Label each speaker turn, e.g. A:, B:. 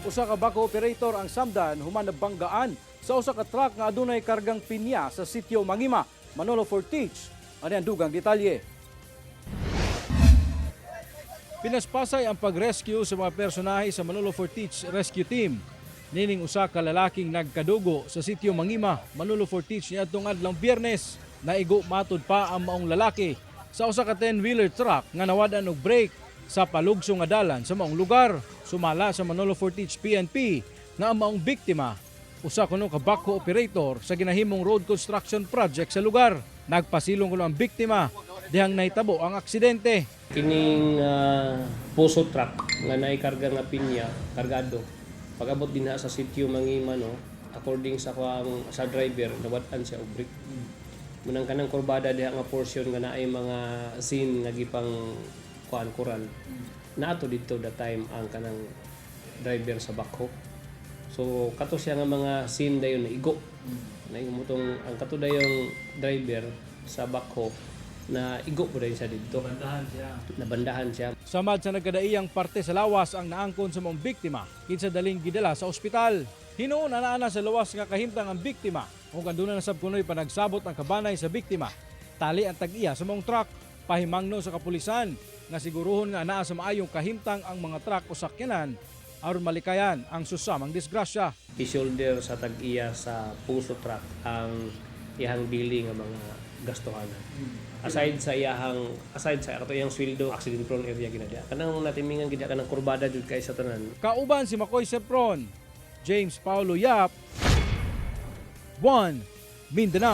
A: Usa ka backhoe operator ang samdan human nabanggaan sa usa ka truck nga adunay kargang pinya sa sitio Mangima. Manolo Fortich, ano ang dugang detalye. Pinaspasay ang pag-rescue sa mga personahe sa Manolo Fortich Rescue Team. Nining usa ka lalaking nagkadugo sa sitio Mangima, Manolo Fortich niadtong adlong Biyernes. Naigo matud pa ang maong lalaki sa usa ka 10-wheeler truck nga nawad-an og brake sa palugso nga dalan sa maong lugar. Sumala sa Manolo Fortich PNP na ang maong biktima usa kuno ka backhoe operator sa ginahimong road construction project sa lugar. Nagpasilong kuno ang biktima dihang nahitabo ang aksidente.
B: Kining puso truck nga naikarga nga pinya, kargado. Pag-abot din sa sitio Mangima, no, according sa sa driver, nawad-an siya og brake. Munang kanang kurbada diha nga portion nga naay mga scene nga gipang kuran. Naato dito the time ang kanang driver sa backhoe. So kato siya nga mga scene dayon na igo. Naimutong ang kato dayong driver sa backhoe na igo po rin siya dito. Nabandahan siya.
A: Samad sa nagkadaiyang parte sa lawas ang naangkon sa mong biktima, kinsa daling gidala sa ospital. Hinuon ana sa lawas nga kahimtang ang biktima, ug anduna na sab kunoy panagsabot ang kabanay sa biktima. Tali ang tag-iya sa mong truck, pahimangno sa kapulisan nga siguruhon nga anaa sa maayong kahimtang ang mga truck o sakyanan aron malikayan ang susamang disgrasya.
B: I-shoulder sa tag-iya sa puso truck ang iyang bili nga mga gastuhanan. Aside sa ato iyang sweldo, accident prone area ginadya. Kanang natimingan gid kanang kurbada jud kay sa tanan.
A: Kauban si Makoy Sepron, James Paulo Yap, 1 Mindanao.